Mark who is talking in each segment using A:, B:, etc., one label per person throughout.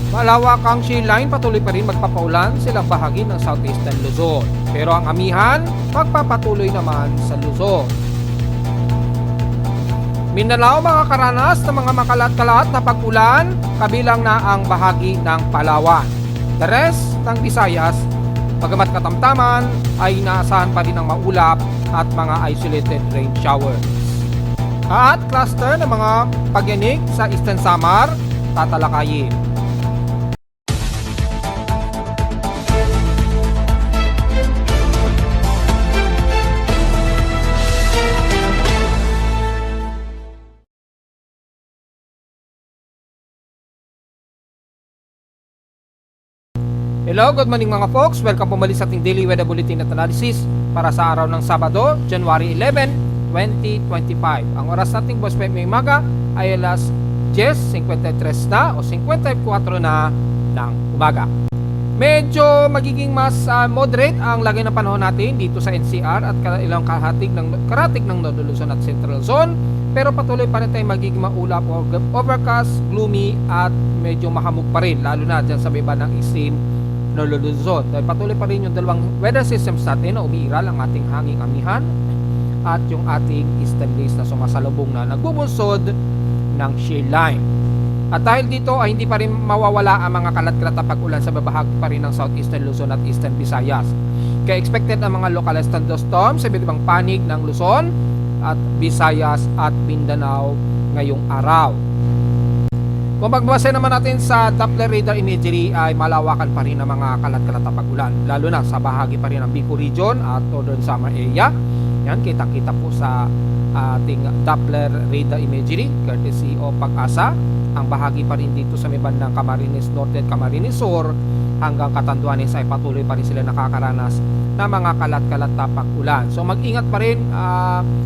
A: Malawakang shear line patuloy pa rin magpapaulan silang bahagi ng southeastern Luzon. Pero ang amihan, magpapatuloy naman sa Luzon. Mindanao makakaranas ng mga makalat-kalat na pag-ulan, kabilang na ang bahagi ng Palawan. The rest ng Visayas, bagamat katamtaman, ay inaasahan pa rin ng maulap at mga isolated rain showers. At cluster ng mga pagyanig sa Eastern Samar, tatalakayin. Hello, good morning mga folks. Welcome pumalik sa ating daily weather bulletin at analysis para sa araw ng Sabado, January 11, 2025. Ang oras nating boss may umaga ay alas 10:53 na o 54 na ng umaga. Medyo magiging mas moderate ang lagay ng panahon natin dito sa NCR at ilang karatig ng Northern Luzon at Central Luzon. Pero patuloy pa rin tayong magiging maulap o overcast, gloomy at medyo mahamog pa rin, lalo na dyan sa may bandang extreme Northern Luzon. Dahil patuloy pa rin yung dalawang weather systems natin na umiiral, ang ating hanging amihan at yung ating eastern breeze na sumasalubong na nagbubunsod ng shear line. At dahil dito ay hindi pa rin mawawala ang mga kalat-kalat na pag-ulan sa babahagi pa rin ng southeastern Luzon at eastern Visayas. Kaya expected ang mga localized thunderstorms sa iba't ibang panig ng Luzon at Visayas at Mindanao ngayong araw. Kung magbasa naman natin sa Doppler radar imagery ay malawakan pa rin ang mga kalat-kalat na pag-ulan, lalo na sa bahagi pa rin ng Bicol region at Northern Samar area. Yan, kita-kita po sa ating Doppler radar imagery courtesy o Pag-asa. Ang bahagi pa rin dito sa may bandang Camarines Norte at Camarines Sur hanggang Catanduanes ay patuloy pa rin sila nakakaranas ng mga kalat-kalat na pag-ulan. So mag-ingat pa rin,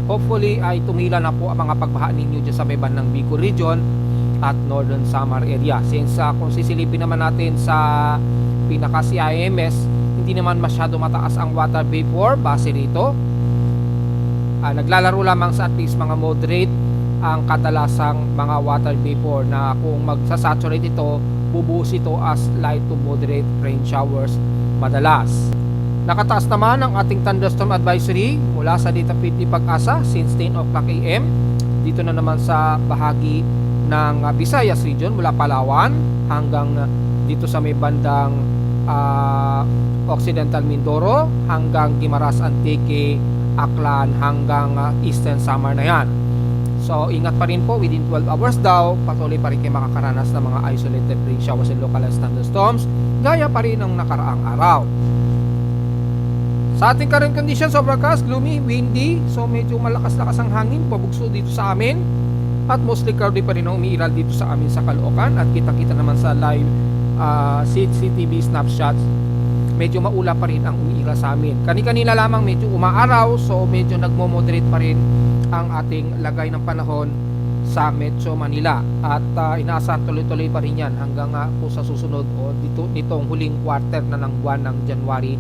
A: hopefully ay tumila na po ang mga pagbaha ninyo dyan sa may bandang Bicol region at Northern Samar area. Since kung sisilipin naman natin sa pinaka-CIMS, hindi naman masyado mataas ang water vapor base rito. Naglalaro lamang sa at least mga moderate ang kadalasang mga water vapor na kung magsasaturate ito, bubuhos ito as light to moderate rain showers madalas. Nakataas naman ang ating thunderstorm advisory mula sa Data Feed ni Pag-asa since 10 o'clock AM. Dito na naman sa bahagi ng Visayas region mula Palawan hanggang dito sa may bandang Occidental Mindoro hanggang Guimaras Antique, Aklan hanggang Eastern Samar na yan. So ingat pa rin po, within 12 hours daw patuloy pa rin kayo makakaranas ng mga isolated rain showers and localized thunderstorms gaya pa rin ng nakaraang araw. Sa ating current conditions, overcast, gloomy, windy, so medyo malakas-lakas ang hangin pabugso dito sa amin at mostly cloudy pa rin ang umiiral dito sa amin sa Caloocan at kita-kita naman sa live CCTV snapshots, medyo maulap pa rin ang umiiral sa amin. Kani-kanina lamang medyo umaaraw, so medyo nagmo-moderate pa rin ang ating lagay ng panahon sa Metro Manila at inaasahan tuloy-tuloy pa rin yan hanggang po sa susunod o nitong huling quarter na ng buwan ng January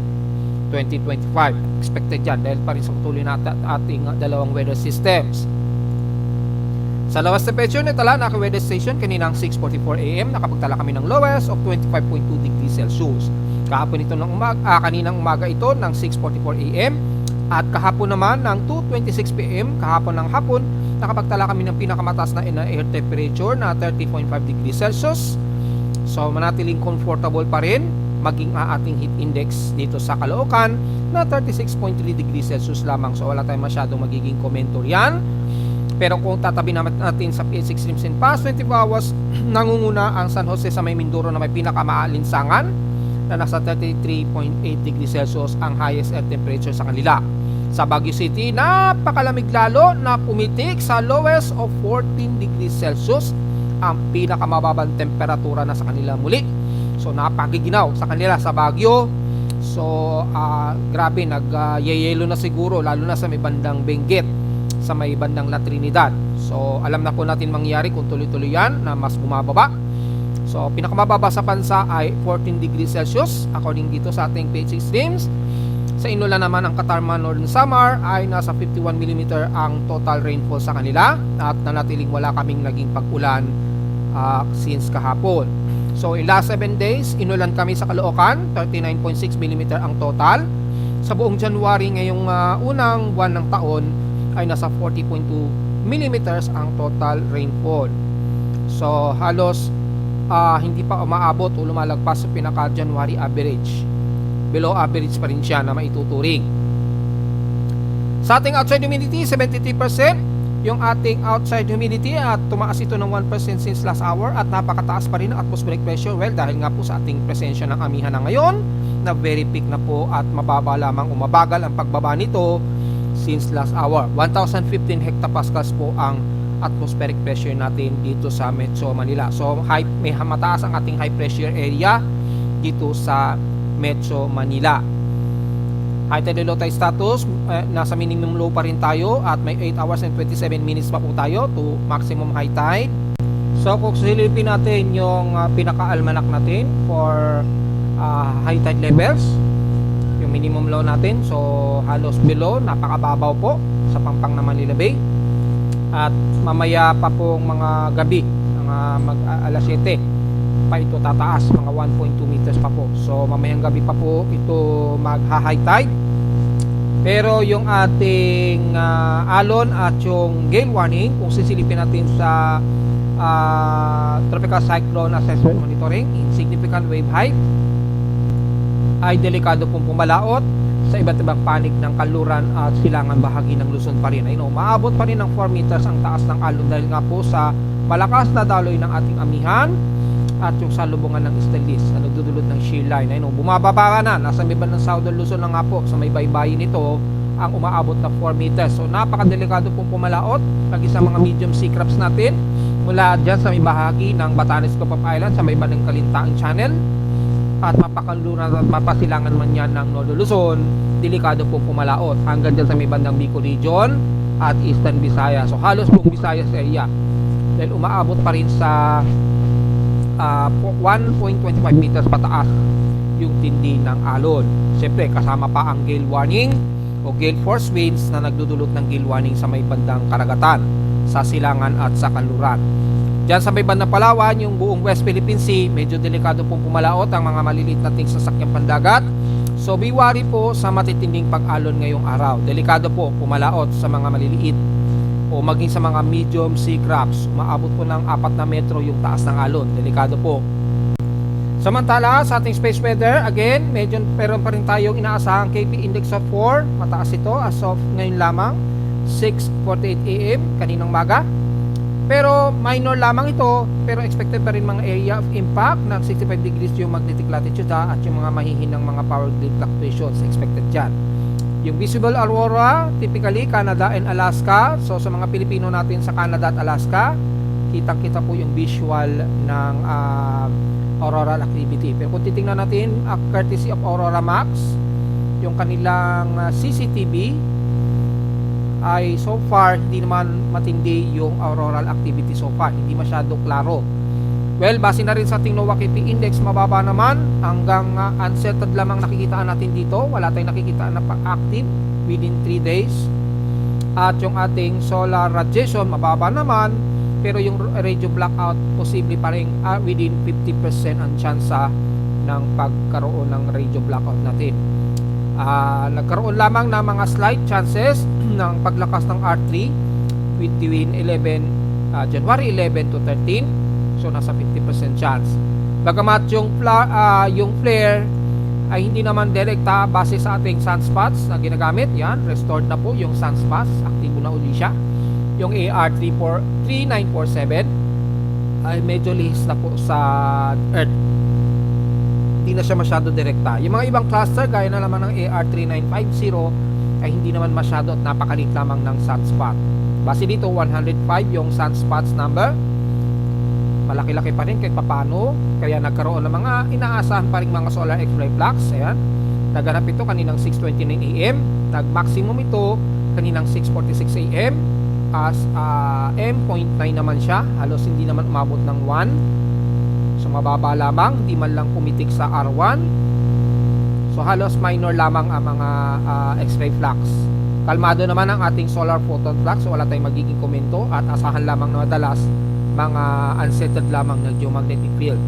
A: 2025. Expected yan dahil pa rin sa patuloy na ating dalawang weather systems. Sa lowest temperature nitala na weather station kaninang 6:44 AM, nakapagtala kami ng lowest of 25.2 degrees Celsius. Kaninang umaga ito ng 6:44 AM at kahapon naman ng 2:26 PM, kahapon ng hapon, nakapagtala kami ng pinakamataas na air temperature na 30.5 degrees Celsius. So manatiling comfortable pa rin maging ating heat index dito sa Caloocan na 36.3 degrees Celsius lamang. So wala tayong masyadong magiging komento yan. Pero kung tatabi natin sa PH extremes in past 24 hours, nangunguna ang San Jose sa may Mindoro na may pinakamaalinsangan na nasa 33.8 degrees Celsius ang highest air temperature sa kanila. Sa Baguio City, napakalamig lalo na pumitik sa lowest of 14 degrees Celsius ang pinakamababang temperatura na sa kanila muli. So napakagiginaw sa kanila sa Baguio. So grabe, nag-yeyelo na siguro lalo na sa may bandang Benguet, sa may bandang La Trinidad. So alam na po natin mangyari kung tuloy-tuloy yan na mas bumababa. So pinakamababa sa bansa ay 14 degrees Celsius according dito sa ating PH extremes. Sa Inula naman ang Katarman Northern Samar ay nasa 51 mm ang total rainfall sa kanila at nanatiling wala kaming naging pag-ulan since kahapon. So in last 7 days, inulan kami sa Caloocan, 39.6 mm ang total. Sa buong January ngayong unang buwan ng taon ay nasa 40.2 mm ang total rainfall. So halos hindi pa umaabot o lumalagpas sa pinaka January average. Below average pa rin siya na maituturing. Sa ating outside humidity, 73%. Yung ating outside humidity at tumaas ito ng 1% since last hour at napakataas pa rin ang atmospheric pressure. Well, dahil nga po sa ating presensya ng amihan na ngayon na very peak na po at mababa lamang umabagal ang pagbaba nito since last hour. 1015 hectopascals po ang atmospheric pressure natin dito sa Metro Manila. So may mataas ang ating high pressure area dito sa Metro Manila. High tide and low tide status, nasa minimum low pa rin tayo at may 8 hours and 27 minutes pa po tayo to maximum high tide. So kung silipin natin yung pinaka-almanac natin for high tide levels, yung minimum low natin, so halos below, napakababaw po sa Pampang na Manila Bay. At mamaya pa pong mga gabi, alas 7 pa ito tataas, mga 1.2 meters pa po. So mamayang gabi pa po ito magha-high tide. Pero yung ating alon at yung gale warning, kung sisilipin natin sa Tropical Cyclone Assessment Monitoring, insignificant wave height, ay delikado pong pumalaot sa iba't ibang panig ng kanluran at silangan bahagi ng Luzon pa rin. Maabot pa rin ng 4 meters ang taas ng alon dahil nga po sa malakas na daloy ng ating amihan at yung salubungan ng Stellis na nagdudulot ng shear line. Bumababa na, nasa may ng Southern Luzon na nga po, sa may baybayin nito ang umaabot na 4 meters. So napakadelikado pong pumalaot lagi sa mga medium sea crabs natin mula dyan sa may bahagi ng Batanes Coop Island sa may bandang Kalintaang Channel at mapakanluran at mapasilangan man yan ng Northern Luzon, delikado pong pumalaot hanggang dyan sa may bandang Bicol Region at Eastern Visayas. So halos buong Visayas area dahil umaabot pa rin sa 1.25 meters pataas yung tindi ng alon. Siyempre kasama pa ang gale warning o gale force winds na nagdudulot ng gale warning sa may bandang karagatan, sa silangan at sa kanluran. Diyan sa may bandang Palawan, yung buong West Philippine Sea, medyo delikado pong pumalaot ang mga maliliit nating sasakyang pandagat. So be wary po sa matitinding pag-alon ngayong araw. Delikado po pumalaot sa mga maliliit o maging sa mga medium sea crabs. Umaabot po ng 4 na metro yung taas ng alon. Delikado po. Samantala, sa ating space weather, again, medyo meron pa rin tayong inaasahang KP index of 4. Mataas ito as of ngayon lamang, 6:48 AM, kaninang maga. Pero minor lamang ito, pero expected pa rin mga area of impact ng 65 degrees yung magnetic latitude at yung mga mahihinang mga power grid fluctuations expected dyan. Yung visible aurora, typically Canada and Alaska. So sa mga Pilipino natin sa Canada at Alaska, kitang-kita po yung visual ng auroral activity. Pero kung titingnan natin, courtesy of Aurora Maps, yung kanilang CCTV, ay so far hindi naman matindi yung auroral activity so far. Hindi masyado klaro. Well, base na rin sa ating NOAA KP Index, mababa naman hanggang unsettled lamang nakikitaan natin dito. Wala tayong nakikitaan na pag-active within 3 days. At yung ating solar radiation, mababa naman. Pero yung radio blackout, posible pa rin within 50% ang tsansa ng pagkaroon ng radio blackout natin. Nagkaroon lamang ng mga slight chances ng paglakas ng R3 between January 11 to 13. So nasa 50% chance. Bagamat yung flare ay hindi naman direkta base sa ating sunspots na ginagamit. Yan, restored na po yung sunspots. Aktibo na uli siya. Yung AR3947 ay medyo lihis na po sa Earth. Hindi na siya masyado direkta. Yung mga ibang cluster gaya na naman ng AR3950 ay hindi naman masyado at napakalit lamang ng sunspot. Base dito 105 yung sunspots number. Malaki-laki pa rin kahit papano, kaya nagkaroon ng mga inaasahan pa rin mga solar X-ray flux. Ayan, naganap ito kaninang 6:29 AM, nag-maximum ito kaninang 6:46 AM as M.9 naman siya, halos hindi naman umabot ng 1. So mababa lamang, hindi man lang pumitik sa R1. So halos minor lamang ang mga X-ray flux. Kalmado naman ang ating solar photon flux, so wala tayong magiging komento at asahan lamang na madalas mga unsettled lamang ng geomagnetic field.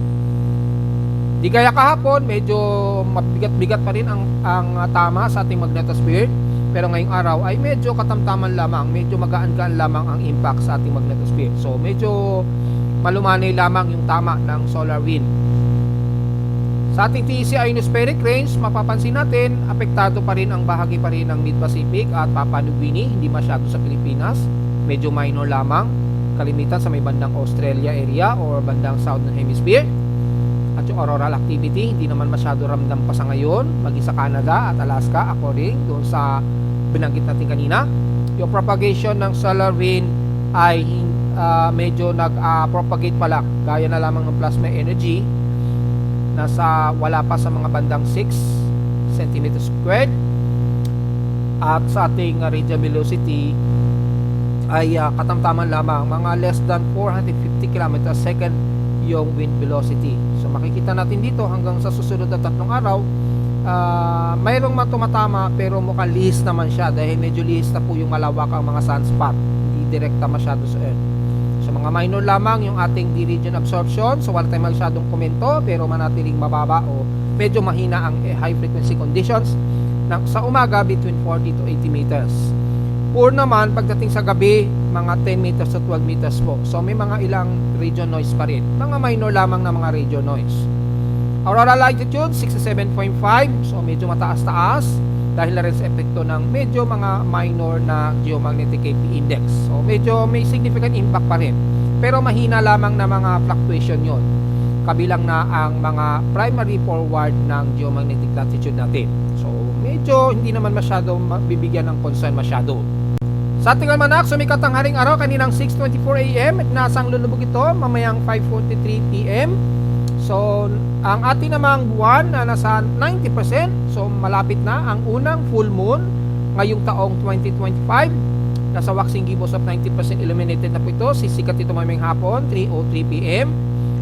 A: Di gaya kahapon, medyo mabigat-bigat pa rin ang tama sa ating magnetosphere. Pero ngayong araw ay medyo katamtaman lamang, medyo magaan-gaan lamang ang impact sa ating magnetosphere. So medyo malumanay lamang yung tama ng solar wind. Sa ating TEC ionospheric range, mapapansin natin, apektado pa rin ang bahagi pa rin ng Mid-Pacific at Papua New Guinea, hindi masyado sa Pilipinas, medyo minor lamang, kalimitan sa may bandang Australia area or bandang Southern Hemisphere. At yung auroral activity, hindi naman masyado ramdam pa sa ngayon, maging sa Canada at Alaska, according doon sa binanggit natin kanina. Yung propagation ng solar wind ay medyo nag-propagate pa lang, gaya na lamang ng plasma energy, nasa wala pa sa mga bandang 6 cm squared, at sa ating radial velocity ay katamtaman lamang, mga less than 450 km a second yung wind velocity. So makikita natin dito hanggang sa susunod na 3 araw, mayroong tumatama pero mukhang lihis naman siya dahil medyo lihis na po yung malawak ang mga sunspot, hindi direkta masyado sa Earth. So mga minor lamang yung ating D-region absorption, so wala tayong masyadong komento, pero manatiling mababa o medyo mahina ang high frequency conditions sa umaga between 40 to 80 meters. Poor naman pagdating sa gabi, mga 10 meters to 12 meters po. So may mga ilang radio noise pa rin, mga minor lamang na mga radio noise. Auroral altitude 67.5, so medyo mataas-taas dahil na rin sa epekto ng medyo mga minor na geomagnetic KP index. So medyo may significant impact pa rin, pero mahina lamang na mga fluctuation yon, kabilang na ang mga primary forward ng geomagnetic latitude natin. So medyo hindi naman masyado bibigyan ng concern masyado. Sa ating almanak, sumikat ang haring araw kaninang 6:24 AM at nasang lulubog ito mamayang 5:43 PM. So, ang ating namang buwan na nasa 90%, so malapit na ang unang full moon ngayong taong 2025. Nasa waxing gibbous of 90% illuminated na po ito. Sisikat ito mamayang hapon, 3:03 PM.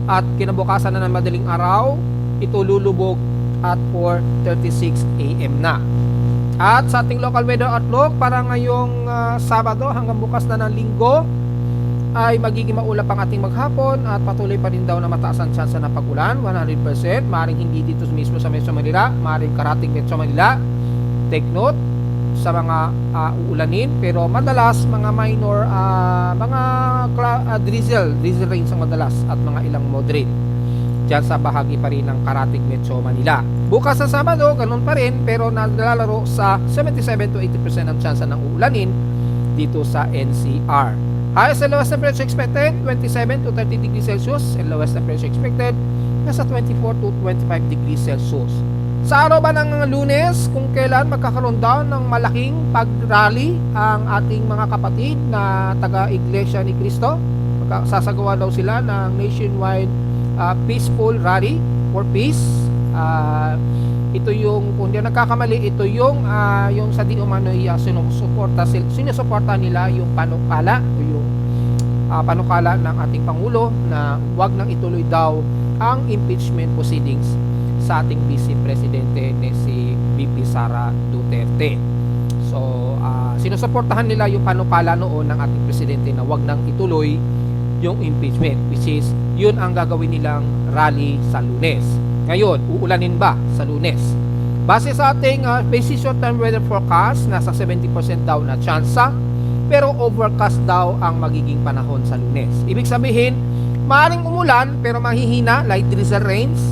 A: At kinabukasan na ng madaling araw, ito lulubog at 4:36 AM na. At sa ating local weather outlook, para ngayong Sabado hanggang bukas na ng Linggo, ay magiging maulap ang ating maghapon at patuloy pa rin daw na mataas ang tsansa na pag-ulan, 100%. Maring hindi dito mismo sa Metro Manila, maring karating Metro Manila. Take note sa mga uulanin, pero madalas mga minor, mga drizzle rains ang madalas at mga ilang moderate dyan sa bahagi pa rin ng karating Metro Manila. Bukas sa Sabado, ganun pa rin, pero nalalaro sa 77 to 80% ang tsansa ng uulanin dito sa NCR. Highest and lowest temperature expected, 27 to 30 degrees Celsius. And lowest temperature expected, nasa 24 to 25 degrees Celsius. Sa araw ba ng Lunes, kung kailan magkakaroon daw ng malaking pag-rally ang ating mga kapatid na taga-Iglesia ni Cristo, sasagawa daw sila ng nationwide peaceful rally for peace. Ito yung, kung di nagkakamali, ito yung sa di umano'y sinusuporta nila yung panukala o yung panukala ng ating Pangulo na wag nang ituloy daw ang impeachment proceedings sa ating Vice Presidente ni si VP Sara Duterte. So, sinusuportahan nila yung panukala noon ng ating Presidente na wag nang ituloy yung impeachment, which is yun ang gagawin nilang rally sa Lunes. Ngayon, uulanin ba sa Lunes? Base sa ating basic short-term weather forecast, nasa 70% daw na tsansa, pero overcast daw ang magiging panahon sa Lunes. Ibig sabihin, maaaring umulan pero mahihina, light drizzle rains,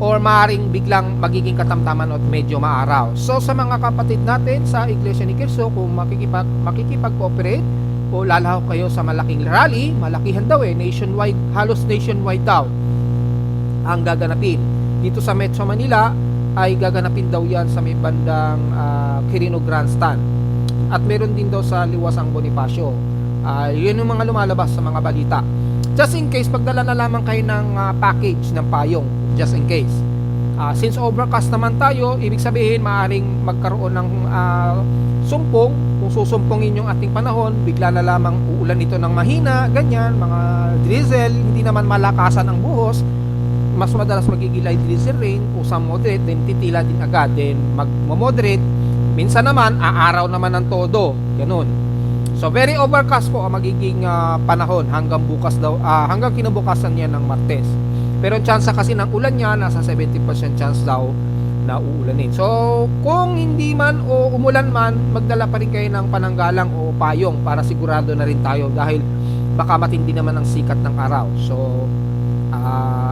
A: or maaaring biglang magiging katamtaman at medyo maaraw. So sa mga kapatid natin sa Iglesia ni Cristo, kung makikipag-cooperate o lalahaw kayo sa malaking rally, malakihan daw nationwide, halos nationwide daw ang gaganapin. Dito sa Metro Manila ay gaganapin daw yan sa may bandang Quirino Grandstand. At meron din daw sa Liwasang Bonifacio. Yun yung mga lumalabas sa mga balita. Just in case, pagdala na lamang kayo ng package ng payong. Just in case. Since overcast naman tayo, ibig sabihin maaaring magkaroon ng sumpong. Kung susumpongin yung ating panahon, bigla na lamang uulan ito ng mahina, ganyan, mga drizzle, hindi naman malakasan ang buhos. Mas madalas magiging light drizzle rain, kung sa moderate, then titila din agad, then mag-moderate. Minsan naman, aaraw naman ng todo, ganun. So very overcast po ang magiging panahon hanggang bukas daw, hanggang kinabukasan niya ng Martes. Pero ang chance kasi ng ulan niya, nasa 70% chance daw na uulanin. So, kung hindi man o umulan man, magdala pa rin kayo ng pananggalang o payong para sigurado na rin tayo dahil baka matindi naman ang sikat ng araw. So,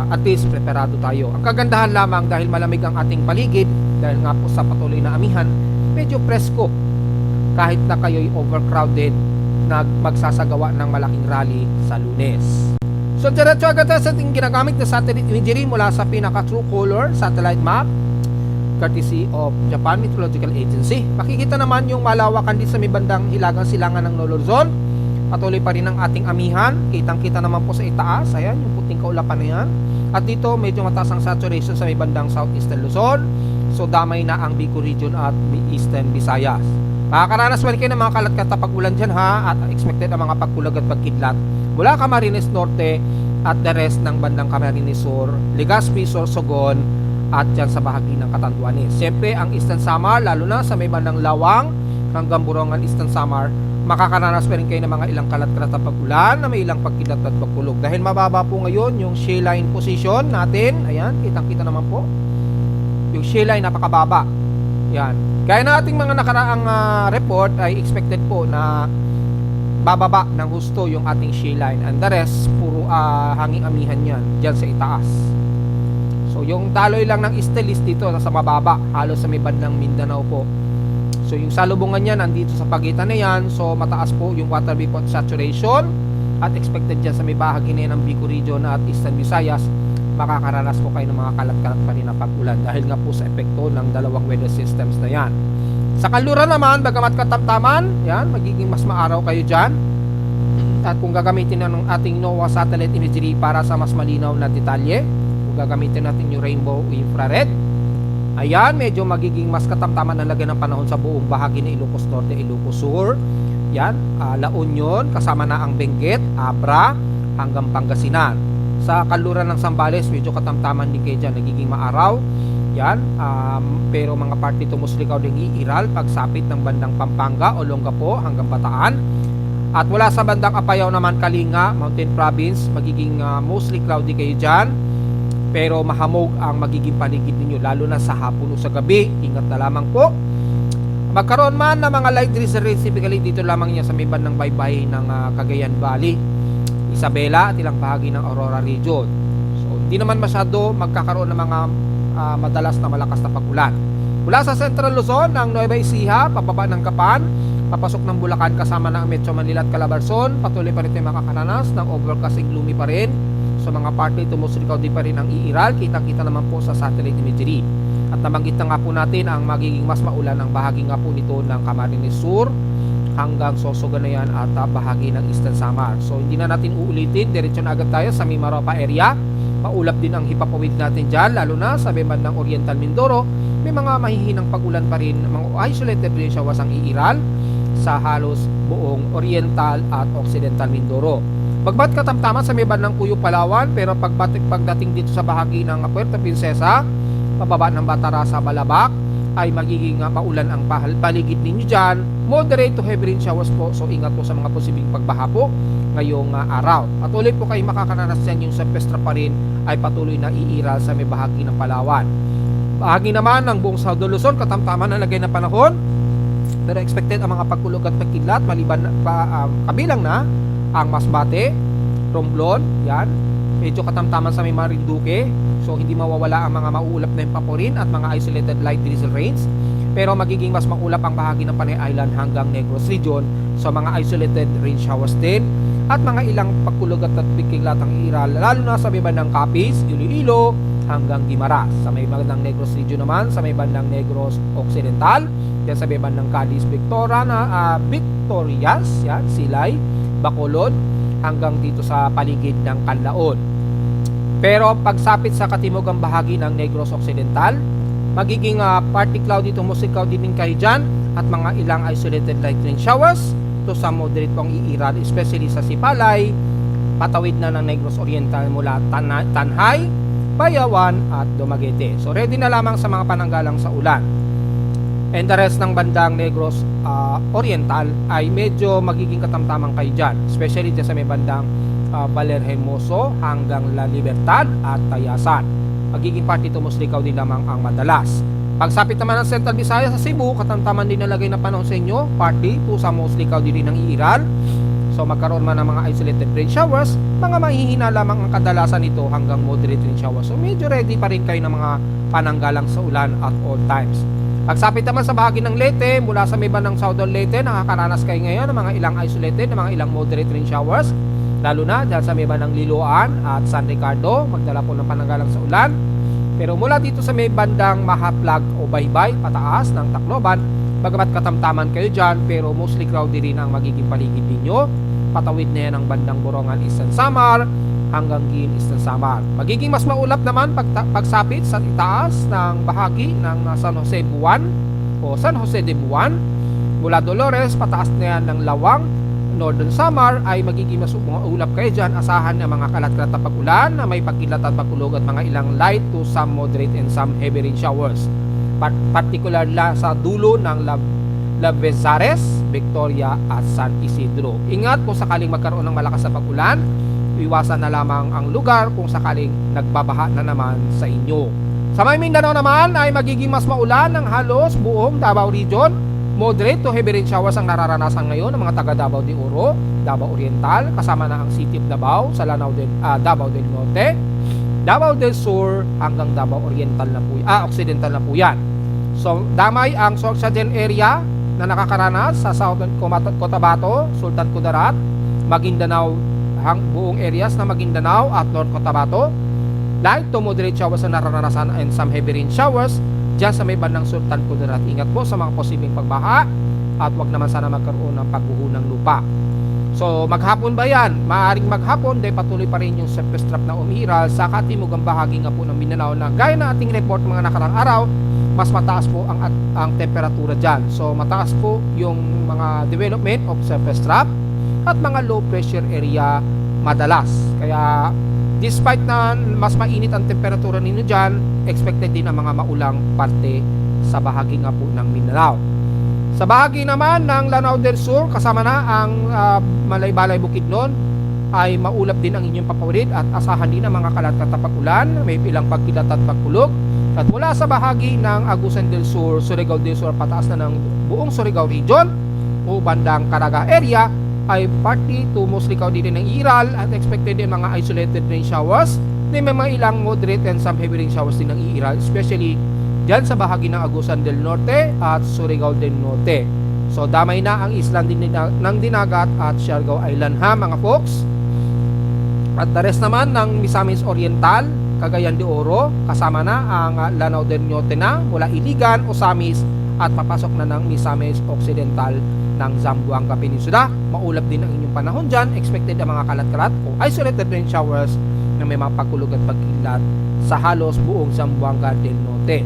A: at least preparado tayo. Ang kagandahan lamang dahil malamig ang ating paligid, dahil nga po sa patuloy na amihan, medyo presko kahit na kayo'y overcrowded na magsasagawa ng malaking rally sa Lunes. So, diretso agad sa ating ginagamit na satellite imagery mula sa pinaka True Color satellite map courtesy of Japan Meteorological Agency. Makikita naman yung malawakan din sa may bandang hilagang silangan ng Luzon. Patuloy pa rin ang ating amihan. Kitang-kita naman po sa itaas. Ayan, yung puting kaulapan na yan. At dito, medyo mataas ang saturation sa may bandang southeastern Luzon. So, damay na ang Bicol region at eastern Visayas. Makakaranas pa rin kayo ng mga kalat-kata pag-ulan dyan ha. At expected ang mga pagkulag at pagkidlat mula Camarines Norte at the rest ng bandang Camarines Sur, Legazpi, Sorsogon, at dyan sa bahagi ng Catanduanes. Siyempre, ang Eastern Samar, lalo na sa may bandang Lawang hanggang Borongan Eastern Samar, makakaranas pa rin kayo ng mga ilang kalat-kalat na pag-ulan na may ilang pagkilat at pagkulog. Dahil mababa po ngayon yung shale line position natin. Ayan, kitang-kita naman po. Yung shale line napakababa. Yan. Gaya na ating mga nakaraang report ay expected po na bababa ng husto yung ating shale line. And the rest, puro hanging amihan yan dyan sa itaas. So, yung daloy lang ng Estelis dito nasa mababa, halos sa may bandang Mindanao po. So, yung salubungan niya nandito sa pagitan na yan. So, mataas po yung water vapor saturation at expected dyan sa may bahagi na yan ng Bicol region at Eastern Visayas. Makakaranas po kayo ng mga kalat-kalat pa rin na pag-ulan dahil nga po sa epekto ng dalawang weather systems na yan. Sa kanluran naman, bagamat katamtaman, yan, magiging mas maaraw kayo dyan. At kung gagamitin na ng ating NOAA satellite imagery para sa mas malinaw na detalye, gagamitin natin yung rainbow infrared. Ayan, medyo magiging mas katamtaman ang lagay ng panahon sa buong bahagi ng Ilocos Norte, Ilocos Sur. Yan, La Union, kasama na ang Benguet, Abra, hanggang Pangasinan. Sa kanluran ng Zambales, medyo katamtaman din kayo dyan, nagiging maaraw. Yan, pero mga parte tumusligaw din iiral pagsapit ng bandang Pampanga o Olongapo hanggang Bataan. At wala sa bandang Apayao naman, Kalinga, Mountain Province, magiging mostly cloudy kayo dyan. Pero mahamog ang magiging paligid ninyo lalo na sa hapon o sa gabi. Ingat na lamang po. Magkaroon man ng mga light drizzle rains, typically dito lamang niya sa may bandang baybay ng Cagayan Valley, Isabela at ilang bahagi ng Aurora region. So hindi naman masyado magkakaroon ng mga madalas na malakas na pag-ulan. Mula sa Central Luzon ng Nueva Ecija, pababa ng Kapan, papasok ng Bulacan kasama ng Metro Manila at Calabarzon, patuloy pa rin tayo makakaranas ng overcast and gloomy pa rin. So mga partly tumusligaw din pa rin ang iiral, kitang-kita naman po sa satellite imagery. At nabanggit na nga po natin ang magiging mas maulan ang bahagi nga po nito ng Camarines Sur hanggang Sorsogon na yan at bahagi ng Eastern Samar. So hindi na natin uulitin, diretso na agad tayo sa Mimaropa area. Maulap din ang hipapawid natin dyan, lalo na sa bandang Oriental Mindoro. May mga mahihinang pag-ulan pa rin, mga isolated rain showers ang iiral sa halos buong Oriental at Occidental Mindoro. Bagbat katamtaman sa may bandang Cuyo, Palawan, pero pagdating dito sa bahagi ng Puerto Princesa, pababa ng Batarasa, Balabac, ay magiging maulan ang paligid ninyo dyan. Moderate to heavy rain showers po, so ingat po sa mga posibleng pagbaha po ngayong araw. Patuloy po kayo makakaranas dyan, yung Silvestre pa rin ay patuloy na iiral sa may bahagi ng Palawan. Bahagi naman ng buong South Luzon, katamtaman na lagay na panahon, pero expected ang mga pagkulog at pagkidlat, maliban kabilang na ang Masbate, Romblon, yan. Medyo katamtaman sa may Marinduque. So, hindi mawawala ang mga mauulap na paporin at mga isolated light drizzle rains. Pero magiging mas maulap ang bahagi ng Panay Island hanggang Negros Region. So, mga isolated rain showers din. At mga ilang pagkulog at pagkidlat ang iral, lalo na sa may bandang Capiz, Iloilo, hanggang Guimaras. Sa may bandang Negros Region naman, sa may bandang Negros Occidental, yan sa may bandang Cadiz, Victorias, yan, Silay, Bacolod, hanggang dito sa paligid ng Canlaon. Pero pagsapit sa katimugang bahagi ng Negros Occidental, magiging partly cloudy to mostly cloudy din kayo dyan at mga ilang isolated light rain showers to some moderate pong iiral, especially sa Sipalay, patawid na ng Negros Oriental mula Tanhay, Bayawan at Dumaguete. So ready na lamang sa mga pananggalang sa ulan. And the rest ng bandang Negros Oriental ay medyo magiging katamtamang kayo dyan, especially dyan sa may bandang Valer Hermoso hanggang La Libertad at Tayasan. Magiging parte ito Muslikaw din lamang ang madalas. Pagsapit naman ng Central Visayas sa Cebu, katamtaman din nalagay na panahon sa inyo, partly to sa Muslikaw din ng iiral. So magkaroon man ng mga isolated rain showers, mga mahihina lamang ang kadalasan nito hanggang moderate rain showers. So medyo ready pa rin kayo ng mga pananggalang sa ulan at all times. Pagsapit naman sa bahagi ng Leyte, mula sa may bandang Southern Leyte, nakakaranas kayo ngayon ng mga ilang isolated, ng mga ilang moderate rain showers. Lalo na dahil sa may bandang Liloan at San Ricardo, magdala po ng pananggalang sa ulan. Pero mula dito sa may bandang Mahaplag o Baybay, pataas ng Tacloban, bagamat katamtaman kayo dyan, pero mostly cloudy rin ang magiging paligid ninyo. Patawid na yan ang bandang Borongan, Eastern Samar, hanggang Guin, Eastern Samar. Magiging mas maulap naman pagsapit sa itaas ng bahagi ng San Jose Buwan o San Jose de Buwan. Mula Dolores, pataas na yan ng Lawang, Northern Samar ay magiging mas ulap kayo dyan. Asahan ng mga kalat-kalat na pag-ulan na may pagkilat at pagkulog at mga ilang light to some moderate and some heavy rain showers. Particular la sa dulo ng Lavezares, Victoria at San Isidro. Ingat kung sakaling magkaroon ng malakas na pag-ulan, iwasan na lamang ang lugar kung sakaling nagbabaha na naman sa inyo. Sa may Mindanao naman ay magiging mas maulan ng halos buong Davao Region. Moderate to heavy rain showers ang nararanasan ngayon ng mga taga Davao de Oro, Davao Oriental, kasama na ang City of Davao, sa Lanao Davao del Norte, Davao del Sur hanggang Davao Oriental na po, Occidental na po yan. So damay ang Sorsogon area na nakakaranas sa Southern Cotabato, Sultan Kudarat, Maguindanao, buong areas na Maguindanao at North Cotabato. Light to moderate showers ang nararanasan and some heavy rain showers dyan sa may bandang Sultan Kudarat. Ingat po sa mga posibleng pagbaha at wag naman sana magkaroon ng pagguho ng lupa. So maghapon ba yan? Maaaring maghapon dahil patuloy pa rin yung surface trap na umiiral sa katimugang bahagi nga po ng Mindanao na gaya na ating report mga nakarang araw, mas mataas po ang temperatura dyan. So mataas po yung mga development of surface trap at mga low pressure area madalas. Kaya despite na mas mainit ang temperatura ninyo dyan, expected din ang mga maulang parte sa bahagi nga po ng Mindanao. Sa bahagi naman ng Lanao del Sur, kasama na ang Malay-Balay Bukidnon, ay maulap din ang inyong papawirid at asahan din ang mga kalat-kalat na pag-ulan, may ilang pagkilat at pagkulog. At mula sa bahagi ng Agusan del Sur, Surigao del Sur, pataas na ng buong Surigao Region o bandang Caraga area, ay partly to mostly cloudy din ng iral at expected din mga isolated rain showers. May mga ilang moderate and some heavy rain showers din ng iral, especially dyan sa bahagi ng Agusan del Norte at Surigao del Norte. So damay na ang island din ng Dinagat at Siargao Island ha mga folks. At the rest naman ng Misamis Oriental, Cagayan de Oro, kasama na ang Lanao del Norte na mula Iligan, Osamis at papasok na ng Misamis Occidental ng Zamboanga Peninsula. Maulap din ang inyong panahon dyan. Expected ang mga kalat-kalat o isolated rain showers na may mga pagkulog at pagkilat sa halos buong Zamboanga del Norte.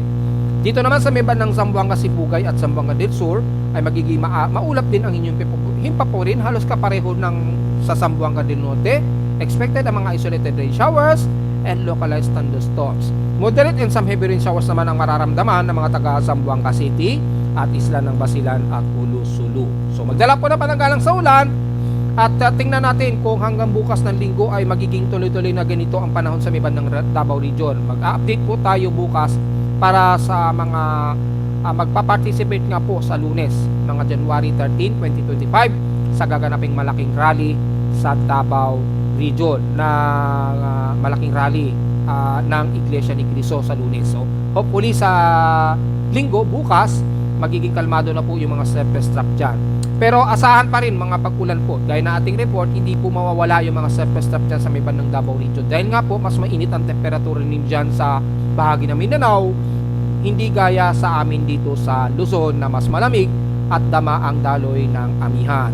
A: Dito naman sa may bandang Zamboanga Sibugay at Zamboanga del Sur ay magiging maulap din ang inyong himpapurin, halos kapareho ng sa Zamboanga del Norte. Expected ang mga isolated rain showers and localized thunderstorms. Moderate and some heavy rain showers naman ang mararamdaman ng mga taga Zamboanga City at Isla ng Basilan at Ulu-Sulu. So magdala po na pananggalang sa ulan at tingnan natin kung hanggang bukas ng linggo ay magiging tuloy-tuloy na ganito ang panahon sa may bandang Davao Region. Mag-update po tayo bukas para sa mga magpa-participate nga po sa Lunes, mga January 13, 2025 sa gaganaping malaking rally sa Davao Region na malaking rally ng Iglesia ni Cristo sa Lunes. So hopefully sa linggo bukas magiging kalmado na po yung mga surface trap dyan. Pero asahan pa rin mga pag-ulan po. Dahil na ating report, hindi po mawawala yung mga surface trap dyan sa may bandang Davao Region. Dahil nga po, mas mainit ang temperatura rin dyan sa bahagi ng Mindanao, hindi gaya sa amin dito sa Luzon na mas malamig at dama ang daloy ng amihan.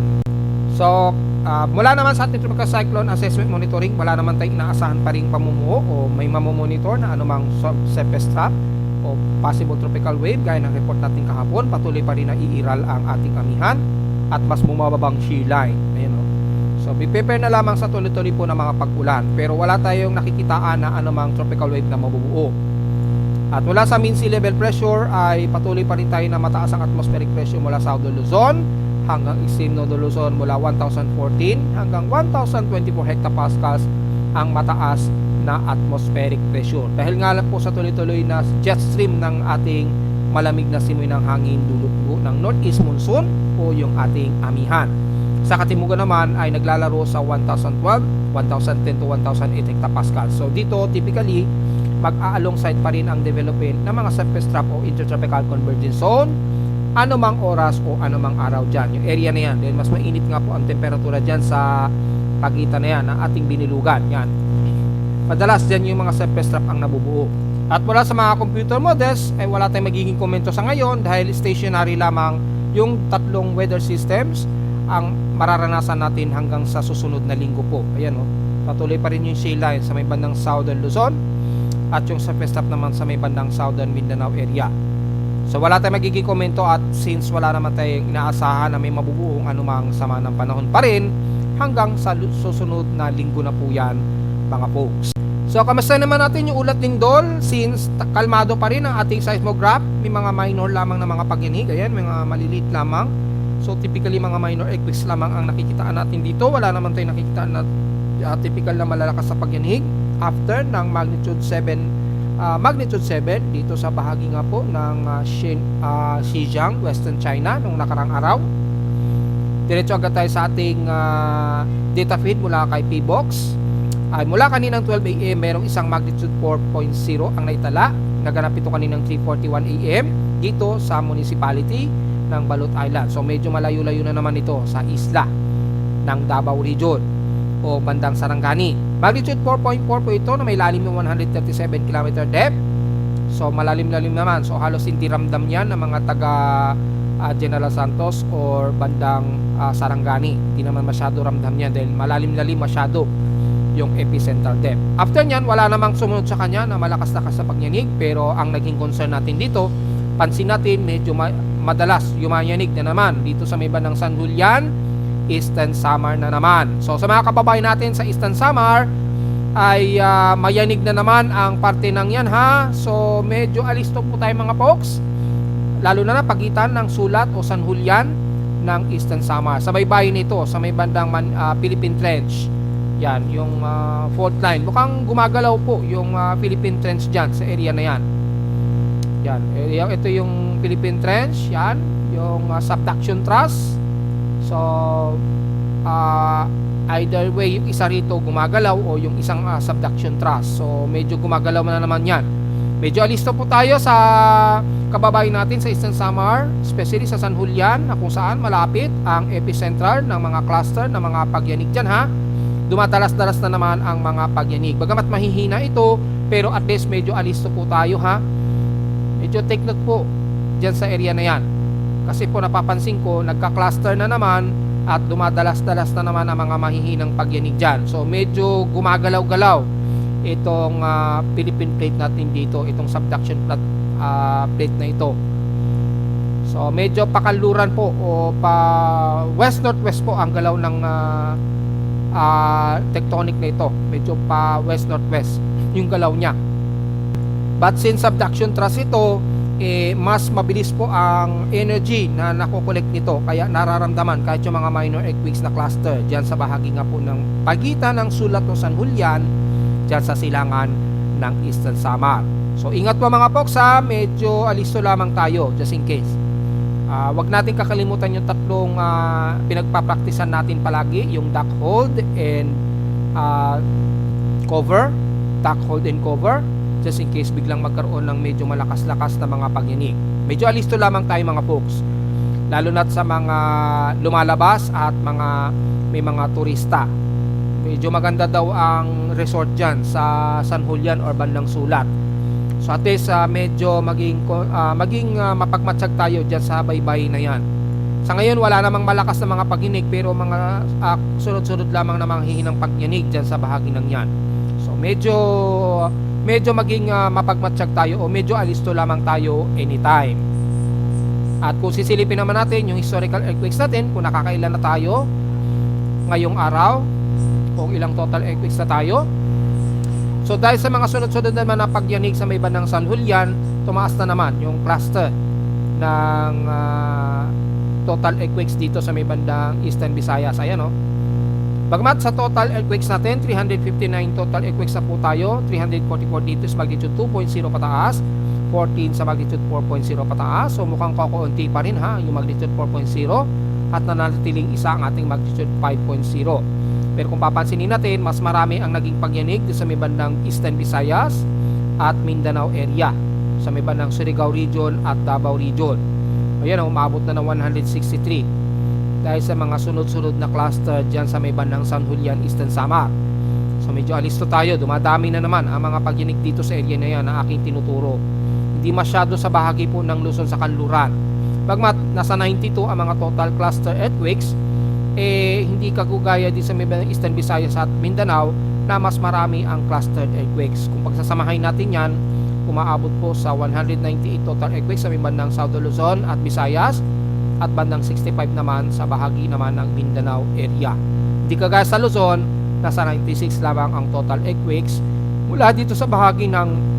A: So, mula naman sa ating tropical cyclone assessment monitoring, wala naman tayong inaasahan pa rin pamumuo o may mamomonitor na anumang surface trap o possible tropical wave gaya ng report natin kahapon. Patuloy pa rin na iiral ang ating amihan at mas bumababang shear line. Ayan o. So prepare na lamang sa tuloy-tuloy po ng mga pag-ulan, pero wala tayong nakikitaan na anumang tropical wave na mabubuo. At mula sa mean sea level pressure ay patuloy pa rin tayo na mataas ang atmospheric pressure mula sa Southern Luzon, hanggang extreme Nodo Luzon mula 1014 hanggang 1024 hectopascals ang mataas na atmospheric pressure. Dahil nga lang po sa tuloy-tuloy na jet stream ng ating malamig na simoy ng hangin dulot po ng northeast monsoon o yung ating amihan. Sa katimugan naman ay naglalaro sa 1012, 1010 to 1008 hectopascals. So dito typically mag-a-alongside pa rin ang development ng mga surface trough o intertropical convergence zone anumang oras o anumang araw dyan. Yung area na yan. Dahil mas mainit nga po ang temperatura dyan sa pagitan na yan ng ating binilugan. Yan. Madalas dyan yung mga surface trough ang nabubuo. At mula sa mga computer models, ay wala tayong magiging komento sa ngayon dahil stationary lamang yung tatlong weather systems ang mararanasan natin hanggang sa susunod na linggo po. Ayan o. Patuloy pa rin yung shale line sa may bandang southern Luzon at yung surface trough naman sa may bandang southern Mindanao area. So wala tayong magiging komento at since wala naman tayong inaasahan na may mabubuong anumang sama ng panahon pa rin hanggang sa susunod na linggo na po yan mga folks. So kamusta naman natin yung ulat lindol since kalmado pa rin ang ating seismograph. May mga minor lamang na mga pagyanig. Ayan, mga maliliit lamang. So typically mga minor earthquakes lamang ang nakikitaan natin dito. Wala naman tayong nakikitaan na typical na malalakas sa pagyanig after ng magnitude 7 dito sa bahagi nga po ng Xinjiang, Western China nung nakarang araw. Diretso agad tayo sa ating data feed mula kay PBox. Mula kaninang 12 AM mayroong isang magnitude 4.0 ang naitala. Naganap ito kaninang 3:41 AM dito sa municipality ng Balot Island. So medyo malayo-layo na naman ito sa isla ng Davao Region o bandang Sarangani. Magnitude 4.4 po ito na may lalim ng 137 km depth. So malalim-lalim naman. So halos hindi ramdam yan ng mga taga General Santos or bandang Sarangani. Hindi naman masyado ramdam yan dahil malalim-lalim masyado yung epicentral depth. After nyan, wala namang sumunod sa kanya na malakas-lakas sa pagyanig. Pero ang naging concern natin dito, pansin natin medyo madalas yumayanig na naman dito sa may bandang San Julian, Eastern Samar na naman. So sa mga kababayan natin sa Eastern Samar ay mayanig na naman ang parte ng yan ha. So medyo alisto po tayo mga folks. Lalo na pagitan ng Sulat o San Julian ng Eastern Samar. Sa may bayan nito, sa may bandang Philippine Trench. Yan, yung fault line. Mukhang gumagalaw po yung Philippine Trench dyan sa area na yan. Yan, ito yung Philippine Trench. Yan, yung subduction truss. So, either way, yung isa rito gumagalaw o yung isang subduction truss. So, medyo gumagalaw na naman yan. Medyo alisto po tayo sa kababayan natin sa Eastern Samar, especially sa San Julian, na kung saan malapit ang epicentral ng mga cluster ng mga pagyanig dyan ha. Dumadalas-dalas na naman ang mga pagyanig. Bagamat mahihina ito, pero at least medyo alisto po tayo ha. Medyo take note po dyan sa area na yan. Kasi po napapansin ko, nagka-cluster na naman at dumadalas-dalas na naman ang mga mahihinang pagyanig dyan. So medyo gumagalaw-galaw itong Philippine plate natin dito, itong subduction plate na ito. So medyo pakanluran po o pa west-northwest po ang galaw ng tectonic na ito. Medyo pa west-northwest yung galaw niya. But since subduction thrust ito, mas mabilis po ang energy na nakokolekt nito. Kaya nararamdaman kahit yung mga minor earthquakes na cluster dyan sa bahagi nga po ng pagitan ng Sulat o San Julian, dyan sa silangan ng Eastern Samar. So ingat po mga folks ha, medyo alisto lamang tayo just in case. Wag natin kakalimutan yung tatlong pinagpapraktisan natin palagi, yung duck hold and cover, duck hold and cover, just in case biglang magkaroon ng medyo malakas-lakas na mga pagyanig. Medyo alisto lamang tayo mga folks, lalo na sa mga lumalabas at may mga turista. Medyo maganda daw ang resort dyan sa San Julian or bandang Sulat. So at least medyo maging mapagmatsyag tayo dyan sa baybay na yan. Sa ngayon wala namang malakas na mga pagyanig pero mga sunod-sunod lamang na mga hihinang pagyanig dyan sa bahagi ng yan. So medyo maging mapagmatsyag tayo o medyo alisto lamang tayo anytime. At kung sisilipin naman natin yung historical earthquakes natin, kung nakakailan na tayo ngayong araw, kung ilang total earthquakes na tayo. So dahil sa mga sunod-sunod naman na pagyanig sa may bandang San Julian, tumaas na naman yung cluster ng total earthquakes dito sa may bandang Eastern Visayas. Ayan, oh. Bagmat sa total earthquakes natin, 359 total earthquakes na po tayo, 344 dito sa magnitude 2.0 pataas, 14 sa magnitude 4.0 pataas. So mukhang kakaunti pa rin ha, yung magnitude 4.0 at nanatiling isa ang ating magnitude 5.0. Pero kung papansinin natin, mas marami ang naging pagyanig sa may bandang Eastern Visayas at Mindanao area, sa may bandang Surigao region at Davao region. Ayan, umabot na ng 163 dahil sa mga sunod-sunod na cluster dyan sa may bandang San Julian, Eastern Samar. So medyo alisto tayo, dumadami na naman ang mga pagyanig dito sa area na yan na aking tinuturo. Hindi masyado sa bahagi po ng Luzon sa kanluran. Bagmat nasa 92 ang mga total cluster earthquakes, hindi kagugaya din sa Eastern Visayas at Mindanao na mas marami ang clustered earthquakes. Kung pagsasamahin natin yan, umaabot po sa 198 total earthquakes sa bandang South Luzon at Visayas at bandang 65 naman sa bahagi naman ng Mindanao area. Hindi kagaya sa Luzon, nasa 96 lamang ang total earthquakes mula dito sa bahagi ng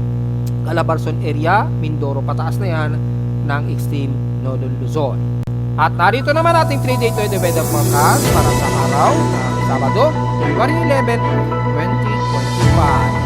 A: Calabarzon area, Mindoro pataas na yan ng extreme Nodal Luzon. At narito naman ating 3-day weather forecast para sa araw ng Sabado, February 11, 2025.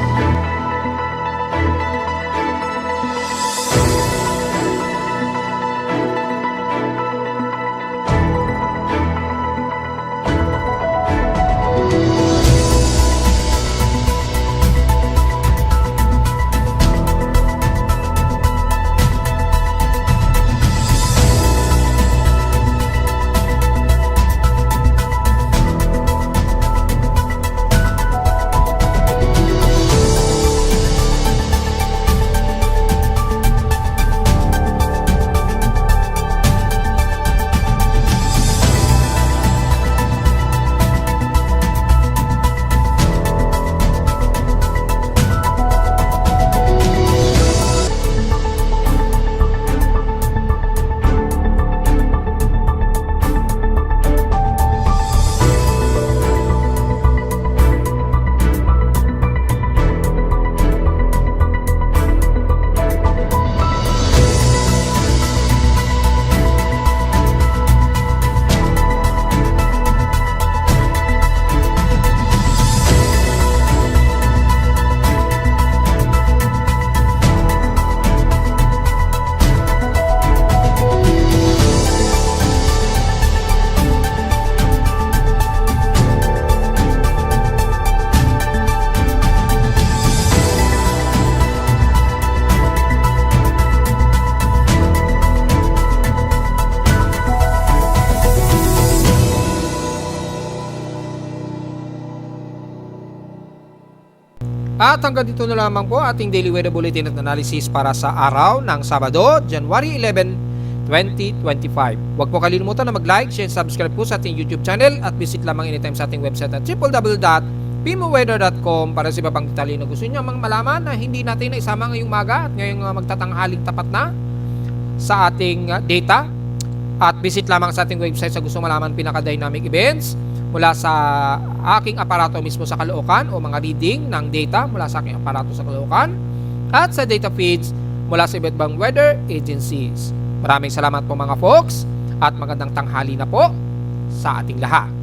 A: At hanggang dito na lamang po ating daily weather bulletin at analysis para sa araw ng Sabado, January 11, 2025. Huwag po kalimutan na mag-like, share, subscribe po sa ating YouTube channel at visit lamang anytime sa ating website at www.pimoweather.com para sa iba pang detalye na gusto nyo malaman na hindi natin naisama ngayong maga at ngayong magtatanghaling tapat na sa ating data. At visit lamang sa ating website sa gusto malaman pinaka-dynamic events mula sa aking aparato mismo sa Caloocan o mga reading ng data mula sa aking aparato sa Caloocan at sa data feeds mula sa iba't ibang weather agencies. Maraming salamat po mga folks at magandang tanghali na po sa ating lahat.